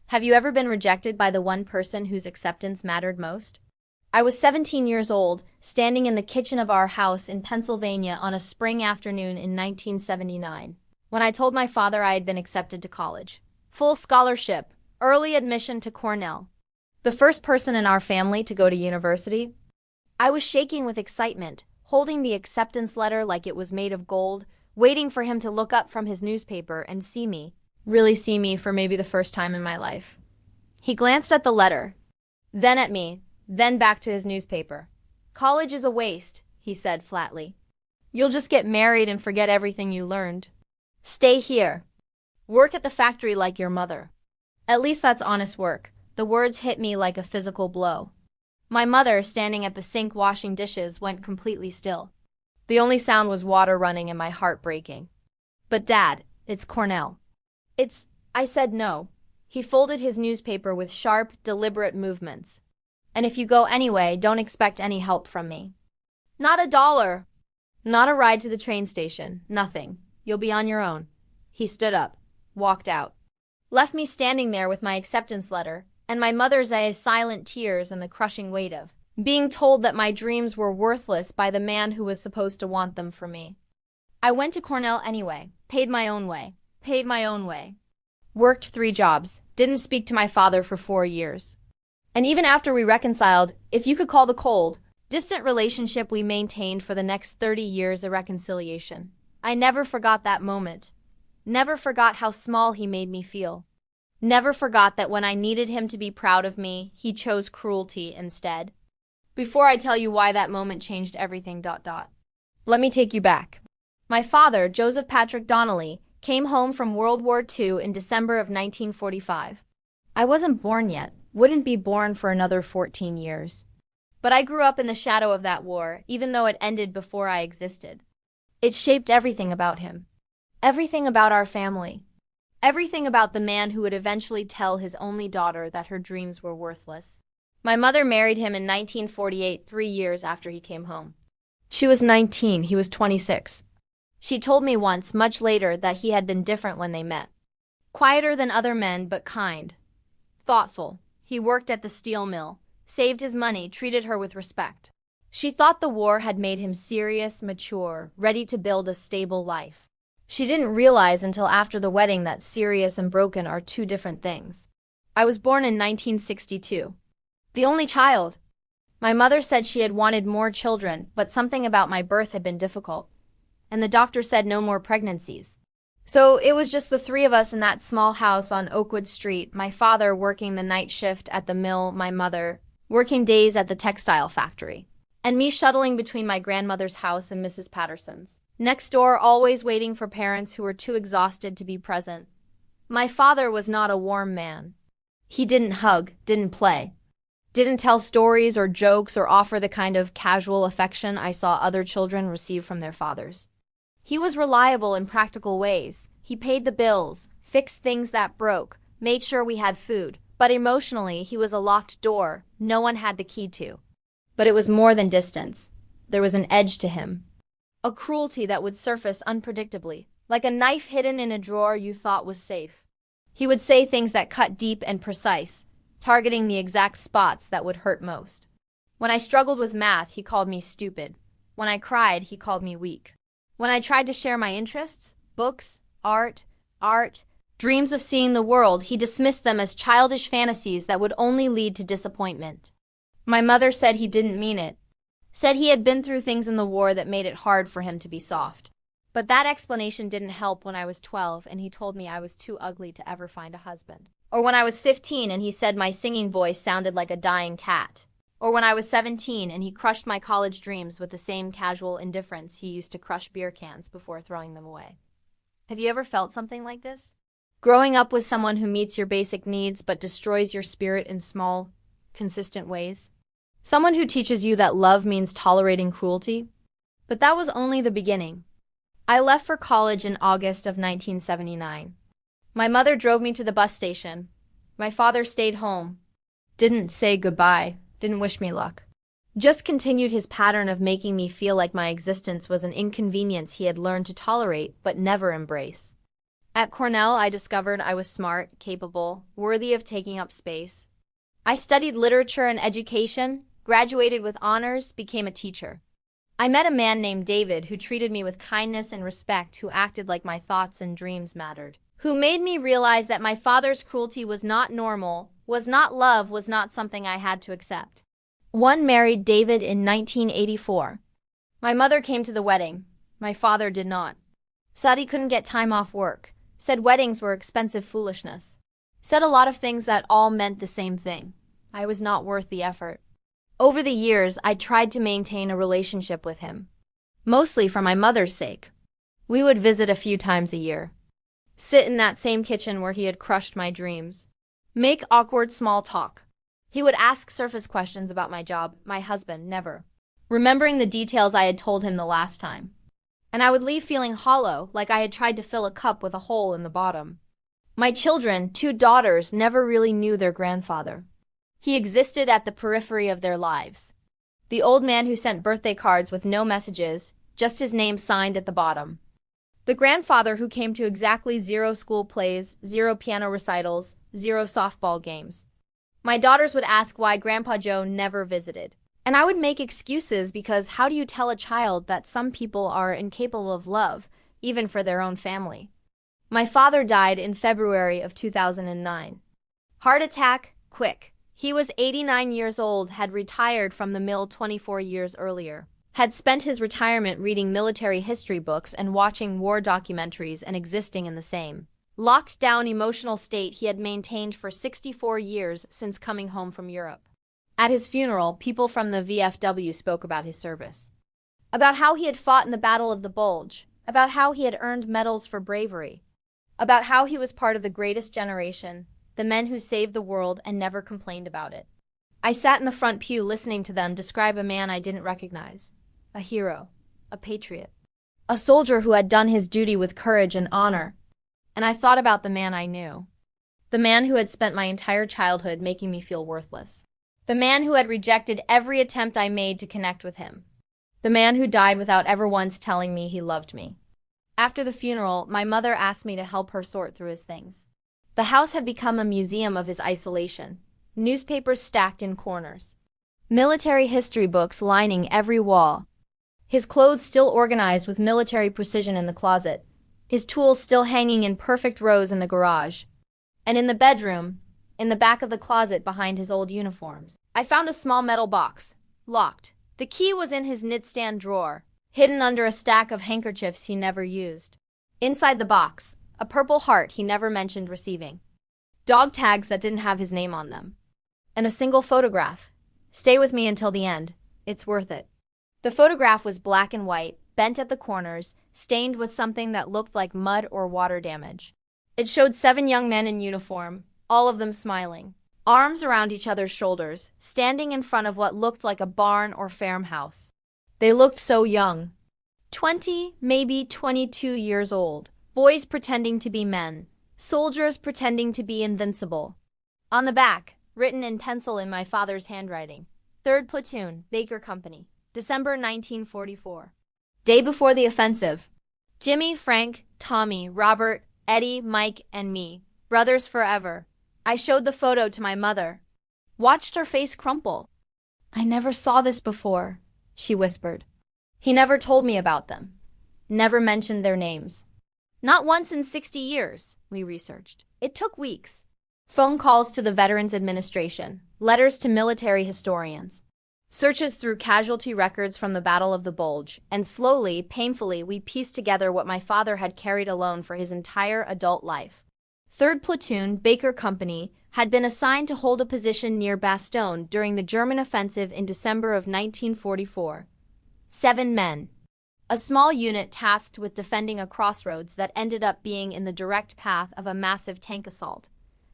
Have you ever been rejected by the one person whose acceptance mattered most? I was 17 years old, standing in the kitchen of our house in Pennsylvania on a spring afternoon in 1979, when I told my father I had been accepted to college. Full scholarship, early admission to Cornell. The first person in our family to go to university. I was shaking with excitement, holding the acceptance letter like it was made of gold, waiting for him to look up from his newspaper and see me. Really see me for maybe the first time in my life. He glanced at the letter, then at me, then back to his newspaper. "College is a waste," he said flatly. "You'll just get married and forget everything you learned. Stay here. Work at the factory like your mother. At least that's honest work." The words hit me like a physical blow. My mother, standing at the sink washing dishes, went completely still. The only sound was water running and my heart breaking. "But Dad, it's Cornell." I said no. He folded his newspaper with sharp, deliberate movements. "And if you go anyway, don't expect any help from me. Not $1. Not a ride to the train station. Nothing. You'll be on your own." He stood up, walked out. Left me standing there with my acceptance letter, and my mother's silent tears and the crushing weight of being told that my dreams were worthless by the man who was supposed to want them for me. I went to Cornell anyway, paid my own way. Worked 3 jobs, didn't speak to my father for 4 years. And even after we reconciled, if you could call the cold, distant relationship we maintained for the next 30 years a reconciliation, I never forgot that moment. Never forgot how small he made me feel. Never forgot that when I needed him to be proud of me, he chose cruelty instead. Before I tell you why that moment changed everything, let me take you back. My father, Joseph Patrick Donnelly, came home from World War II in December of 1945. I wasn't born yet, wouldn't be born for another 14 years. But I grew up in the shadow of that war, even though it ended before I existed. It shaped everything about him. Everything about our family. Everything about the man who would eventually tell his only daughter that her dreams were worthless. My mother married him in 1948, 3 years after he came home. She was 19, he was 26. She told me once, much later, that he had been different when they met. Quieter than other men, but kind. Thoughtful. He worked at the steel mill, saved his money, treated her with respect. She thought the war had made him serious, mature, ready to build a stable life. She didn't realize until after the wedding that serious and broken are 2 different things. I was born in 1962. The only child. My mother said she had wanted more children, but something about my birth had been difficult. And the doctor said no more pregnancies. So it was just the 3 of us in that small house on Oakwood Street, my father working the night shift at the mill, my mother working days at the textile factory, and me shuttling between my grandmother's house and Mrs. Patterson's. Next door, always waiting for parents who were too exhausted to be present. My father was not a warm man. He didn't hug, didn't play, didn't tell stories or jokes or offer the kind of casual affection I saw other children receive from their fathers. He was reliable in practical ways. He paid the bills, fixed things that broke, made sure we had food. But emotionally, he was a locked door no one had the key to. But it was more than distance. There was an edge to him. A cruelty that would surface unpredictably, like a knife hidden in a drawer you thought was safe. He would say things that cut deep and precise, targeting the exact spots that would hurt most. When I struggled with math, he called me stupid. When I cried, he called me weak. When I tried to share my interests, books, art, dreams of seeing the world, he dismissed them as childish fantasies that would only lead to disappointment. My mother said he didn't mean it. Said he had been through things in the war that made it hard for him to be soft. But that explanation didn't help when I was 12 and he told me I was too ugly to ever find a husband. Or when I was 15 and he said my singing voice sounded like a dying cat. Or when I was 17 and he crushed my college dreams with the same casual indifference he used to crush beer cans before throwing them away. Have you ever felt something like this? Growing up with someone who meets your basic needs but destroys your spirit in small, consistent ways? Someone who teaches you that love means tolerating cruelty? But that was only the beginning. I left for college in August of 1979. My mother drove me to the bus station. My father stayed home. Didn't say goodbye. Didn't wish me luck. Just continued his pattern of making me feel like my existence was an inconvenience he had learned to tolerate but never embrace. At Cornell, I discovered I was smart, capable, worthy of taking up space. I studied literature and education, graduated with honors, became a teacher. I met a man named David who treated me with kindness and respect, who acted like my thoughts and dreams mattered, who made me realize that my father's cruelty was not normal, was not love, was not something I had to accept. One married David in 1984. My mother came to the wedding. My father did not. Said he couldn't get time off work. Said weddings were expensive foolishness. Said a lot of things that all meant the same thing. I was not worth the effort. Over the years, I tried to maintain a relationship with him. Mostly for my mother's sake. We would visit a few times a year. Sit in that same kitchen where he had crushed my dreams. Make awkward small talk. He would ask surface questions about my job, my husband, never remembering the details I had told him the last time. And I would leave feeling hollow, like I had tried to fill a cup with a hole in the bottom. My children, 2 daughters, never really knew their grandfather. He existed at the periphery of their lives. The old man who sent birthday cards with no messages, just his name signed at the bottom. The grandfather who came to exactly 0 school plays, 0 piano recitals, 0 softball games. My daughters would ask why Grandpa Joe never visited. And I would make excuses because how do you tell a child that some people are incapable of love, even for their own family? My father died in February of 2009. Heart attack, quick. He was 89 years old, had retired from the mill 24 years earlier. Had spent his retirement reading military history books and watching war documentaries and existing in the same locked down emotional state he had maintained for 64 years since coming home from Europe. At his funeral, people from the WW spoke about his service. About how he had fought in the Battle of the Bulge. About how he had earned medals for bravery. About how he was part of the greatest generation, the men who saved the world and never complained about it. I sat in the front pew listening to them describe a man I didn't recognize. A hero. A patriot. A soldier who had done his duty with courage and honor. And I thought about the man I knew. The man who had spent my entire childhood making me feel worthless. The man who had rejected every attempt I made to connect with him. The man who died without ever once telling me he loved me. After the funeral, my mother asked me to help her sort through his things. The house had become a museum of his isolation. Newspapers stacked in corners. Military history books lining every wall. His clothes still organized with military precision in the closet. His tools still hanging in perfect rows in the garage. And in the bedroom, in the back of the closet behind his old uniforms, I found a small metal box, locked. The key was in his nightstand drawer, hidden under a stack of handkerchiefs he never used. Inside the box, a purple heart he never mentioned receiving. Dog tags that didn't have his name on them. And a single photograph. Stay with me until the end. It's worth it. The photograph was black and white, bent at the corners, stained with something that looked like mud or water damage. It showed 7 young men in uniform, all of them smiling, arms around each other's shoulders, standing in front of what looked like a barn or farmhouse. They looked so young. 20, maybe 22 years old. Boys pretending to be men. Soldiers pretending to be invincible. On the back, written in pencil in my father's handwriting, 3rd Platoon, Baker Company, December 1944. Day before the offensive. Jimmy, Frank, Tommy, Robert, Eddie, Mike, and me. Brothers forever. I showed the photo to my mother. Watched her face crumple. I never saw this before, she whispered. He never told me about them. Never mentioned their names. Not once in 60 years, we researched. It took weeks. Phone calls to the Veterans Administration. Letters to military historians. Searches through casualty records from the Battle of the Bulge. And slowly, painfully, we pieced together what my father had carried alone for his entire adult life. 3rd Platoon, Baker Company, had been assigned to hold a position near Bastogne during the German offensive in December of 1944. 7 men. A small unit tasked with defending a crossroads that ended up being in the direct path of a massive tank assault.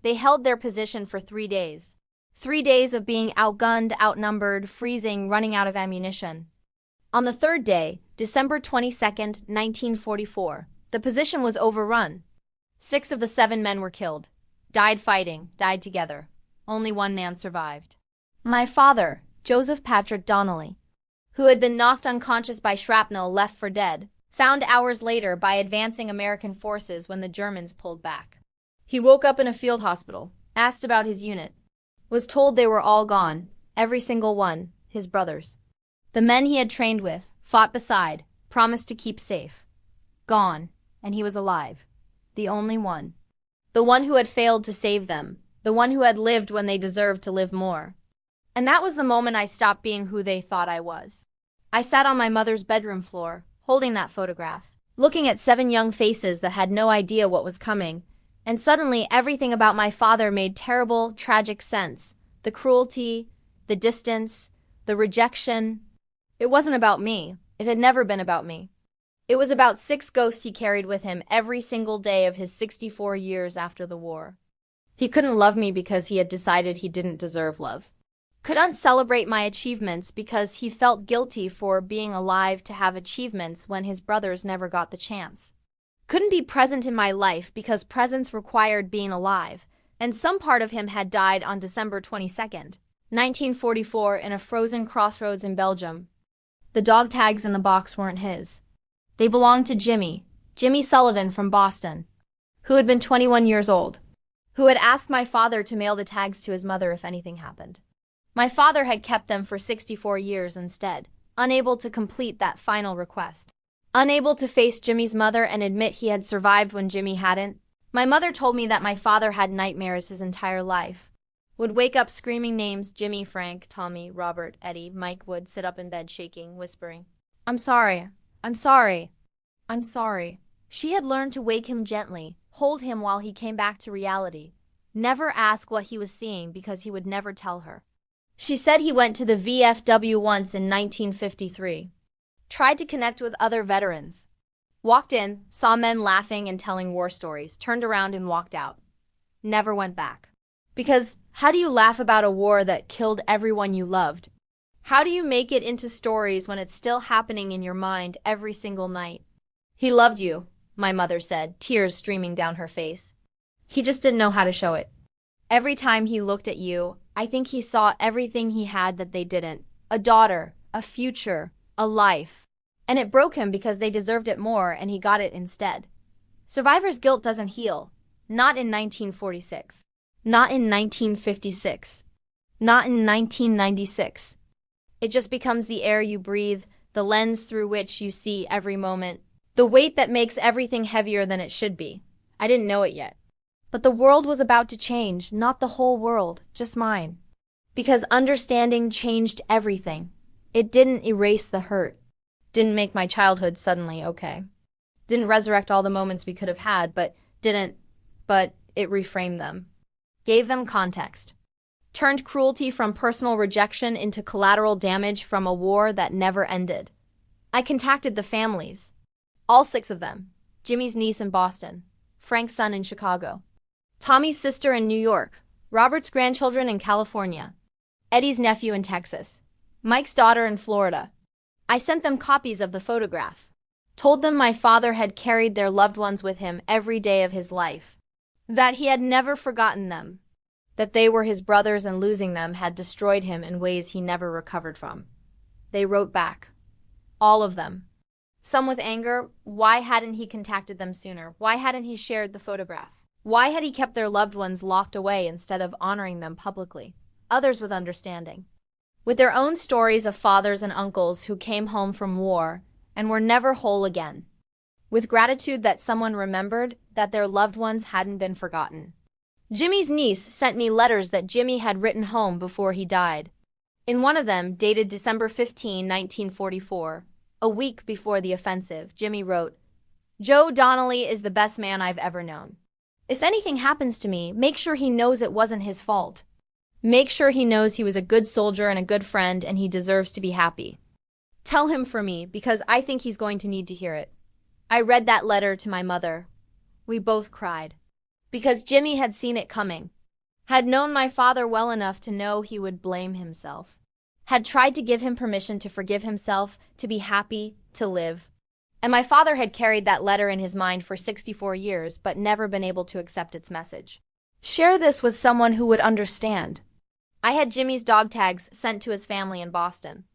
They held their position for 3 days. 3 days of being outgunned, outnumbered, freezing, running out of ammunition. On the 3rd day, December 22nd, 1944, the position was overrun. 6 of the 7 men were killed. Died fighting, died together. Only 1 man survived. My father, Joseph Patrick Donnelly, who had been knocked unconscious by shrapnel, left for dead. Found hours later by advancing American forces when the Germans pulled back. He woke up in a field hospital, asked about his unit, was told they were all gone, every single one, his brothers. The men he had trained with, fought beside, promised to keep safe. Gone, and he was alive. The only one. The one who had failed to save them, the one who had lived when they deserved to live more. And that was the moment I stopped being who they thought I was. I sat on my mother's bedroom floor, holding that photograph, looking at 7 young faces that had no idea what was coming, and suddenly everything about my father made terrible, tragic sense. The cruelty, the distance, the rejection. It wasn't about me. It had never been about me. It was about 6 ghosts he carried with him every single day of his 64 years after the war. He couldn't love me because he had decided he didn't deserve love. Couldn't celebrate my achievements because he felt guilty for being alive to have achievements when his brothers never got the chance. Couldn't be present in my life because presence required being alive, and some part of him had died on December 22nd, 1944 in a frozen crossroads in Belgium. The dog tags in the box weren't his. They belonged to Jimmy Sullivan from Boston, who had been 21 years old, who had asked my father to mail the tags to his mother if anything happened. My father had kept them for 64 years instead, unable to complete that final request. Unable to face Jimmy's mother and admit he had survived when Jimmy hadn't. My mother told me that my father had nightmares his entire life. Would wake up screaming names: Jimmy, Frank, Tommy, Robert, Eddie. Mike would sit up in bed shaking, whispering, "I'm sorry. I'm sorry. I'm sorry." She had learned to wake him gently, hold him while he came back to reality. Never ask what he was seeing because he would never tell her. She said he went to the VFW once in 1953. Tried to connect with other veterans. Walked in, saw men laughing and telling war stories, turned around and walked out. Never went back. Because how do you laugh about a war that killed everyone you loved? How do you make it into stories when it's still happening in your mind every single night? He loved you, my mother said, tears streaming down her face. He just didn't know how to show it. Every time he looked at you, I think he saw everything he had that they didn't. A daughter, a future, a life. And it broke him because they deserved it more and he got it instead. Survivor's guilt doesn't heal. Not in 1946. Not in 1956. Not in 1996. It just becomes the air you breathe, the lens through which you see every moment, the weight that makes everything heavier than it should be. I didn't know it yet. But the world was about to change, not the whole world, just mine. Because understanding changed everything. It didn't erase the hurt. Didn't make my childhood suddenly okay. Didn't resurrect all the moments we could have had, but it reframed them. Gave them context. Turned cruelty from personal rejection into collateral damage from a war that never ended. I contacted the families. All 6 of them. Jimmy's niece in Boston. Frank's son in Chicago. Tommy's sister in New York. Robert's grandchildren in California. Eddie's nephew in Texas. Mike's daughter in Florida. I sent them copies of the photograph. Told them my father had carried their loved ones with him every day of his life. That he had never forgotten them. That they were his brothers and losing them had destroyed him in ways he never recovered from. They wrote back. All of them. Some with anger. Why hadn't he contacted them sooner? Why hadn't he shared the photograph? Why had he kept their loved ones locked away instead of honoring them publicly? Others with understanding. With their own stories of fathers and uncles who came home from war and were never whole again. With gratitude that someone remembered that their loved ones hadn't been forgotten. Jimmy's niece sent me letters that Jimmy had written home before he died. In one of them, dated December 15, 1944, a week before the offensive, Jimmy wrote, "Joe Donnelly is the best man I've ever known. If anything happens to me, make sure he knows it wasn't his fault. Make sure he knows he was a good soldier and a good friend and he deserves to be happy. Tell him for me because I think he's going to need to hear it." I read that letter to my mother. We both cried. Because Jimmy had seen it coming. Had known my father well enough to know he would blame himself. Had tried to give him permission to forgive himself, to be happy, to live. And my father had carried that letter in his mind for 64 years, but never been able to accept its message. Share this with someone who would understand. I had Jimmy's dog tags sent to his family in Boston.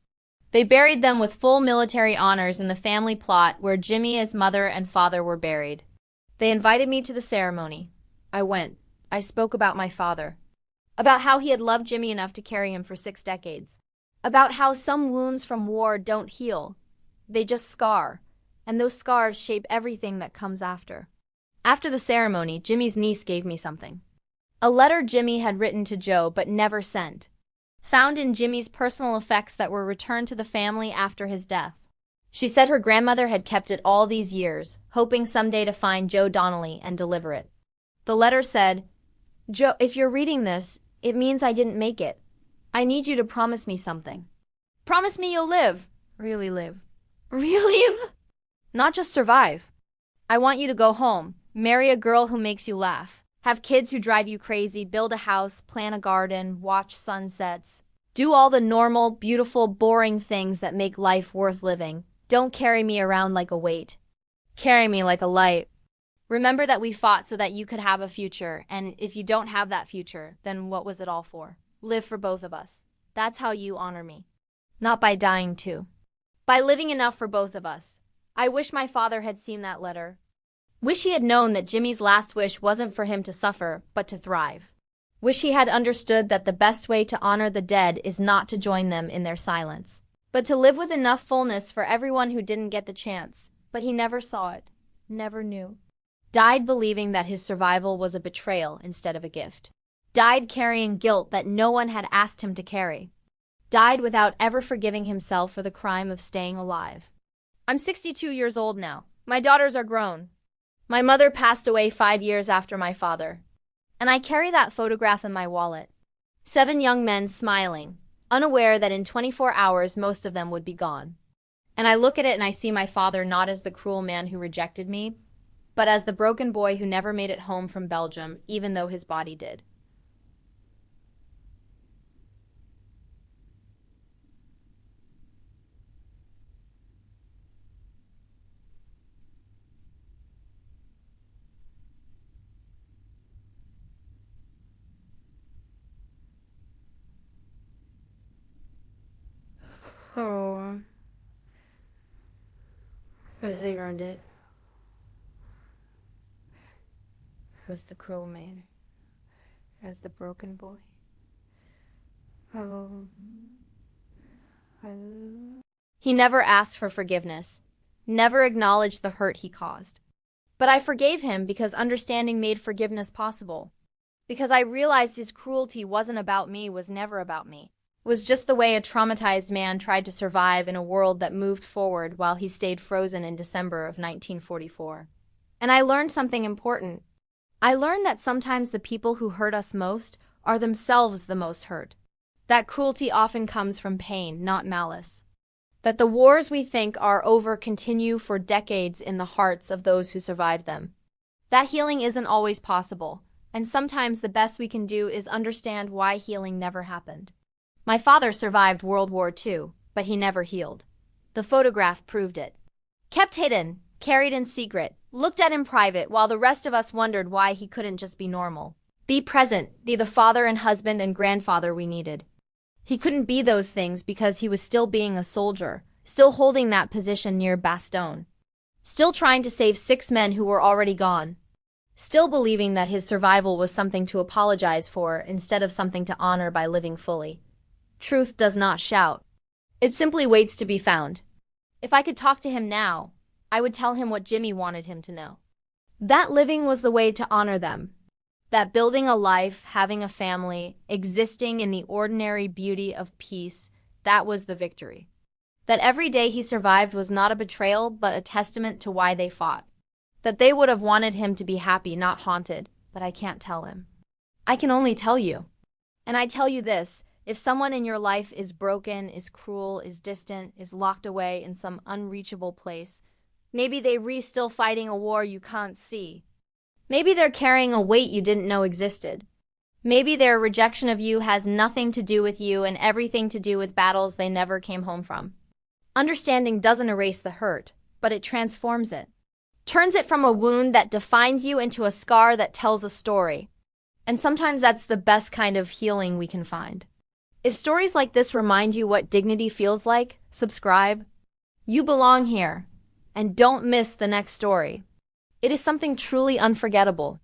They buried them with full military honors in the family plot where Jimmy's mother and father were buried. They invited me to the ceremony. I went. I spoke about my father. About how he had loved Jimmy enough to carry him for 6 decades. About how some wounds from war don't heal. They just scar. And those scars shape everything that comes after. After the ceremony, Jimmy's niece gave me something. A letter Jimmy had written to Joe but never sent. Found in Jimmy's personal effects that were returned to the family after his death. She said her grandmother had kept it all these years, hoping someday to find Joe Donnelly and deliver it. The letter said, "Joe, if you're reading this, it means I didn't make it. I need you to promise me something. Promise me you'll live. Really live. Really live? Not just survive. I want you to go home, marry a girl who makes you laugh, have kids who drive you crazy, build a house, plant a garden, watch sunsets. Do all the normal, beautiful, boring things that make life worth living. Don't carry me around like a weight. Carry me like a light. Remember that we fought so that you could have a future, and if you don't have that future, then what was it all for? Live for both of us. That's how you honor me. Not by dying too. By living enough for both of us. I wish my father had seen that letter. Wish he had known that Jimmy's last wish wasn't for him to suffer, but to thrive. Wish he had understood that the best way to honor the dead is not to join them in their silence, but to live with enough fullness for everyone who didn't get the chance. But he never saw it. Never knew. Died believing that his survival was a betrayal instead of a gift. Died carrying guilt that no one had asked him to carry. Died without ever forgiving himself for the crime of staying alive. I'm 62 years old now. My daughters are grown. My mother passed away 5 years after my father. And I carry that photograph in my wallet. 7 young men smiling, unaware that in 24 hours most of them would be gone. And I look at it and I see my father not as the cruel man who rejected me, but as the broken boy who never made it home from Belgium, even though his body did. Oh, because they earned it. Was the cruel man as the broken boy. Oh, He never asked for forgiveness, never acknowledged the hurt he caused. But I forgave him because understanding made forgiveness possible. Because I realized his cruelty wasn't about me, was never about me. It was just the way a traumatized man tried to survive in a world that moved forward while he stayed frozen in December of 1944. And I learned something important. I learned that sometimes the people who hurt us most are themselves the most hurt. That cruelty often comes from pain, not malice. That the wars we think are over continue for decades in the hearts of those who survived them. That healing isn't always possible, and sometimes the best we can do is understand why healing never happened. My father survived World War II, but he never healed. The photograph proved it. Kept hidden, carried in secret, looked at in private while the rest of us wondered why he couldn't just be normal. Be present, be the father and husband and grandfather we needed. He couldn't be those things because he was still being a soldier, still holding that position near Bastogne. Still trying to save 6 men who were already gone. Still believing that his survival was something to apologize for instead of something to honor by living fully. Truth does not shout. It simply waits to be found. If I could talk to him now, I would tell him what Jimmy wanted him to know. That living was the way to honor them. That building a life, having a family, existing in the ordinary beauty of peace, that was the victory. That every day he survived was not a betrayal, but a testament to why they fought. That they would have wanted him to be happy, not haunted, but I can't tell him. I can only tell you. And I tell you this, if someone in your life is broken, is cruel, is distant, is locked away in some unreachable place, maybe they're still fighting a war you can't see. Maybe they're carrying a weight you didn't know existed. Maybe their rejection of you has nothing to do with you and everything to do with battles they never came home from. Understanding doesn't erase the hurt, but it transforms it. Turns it from a wound that defines you into a scar that tells a story. And sometimes that's the best kind of healing we can find. If stories like this remind you what dignity feels like, subscribe. You belong here. And don't miss the next story. It is something truly unforgettable.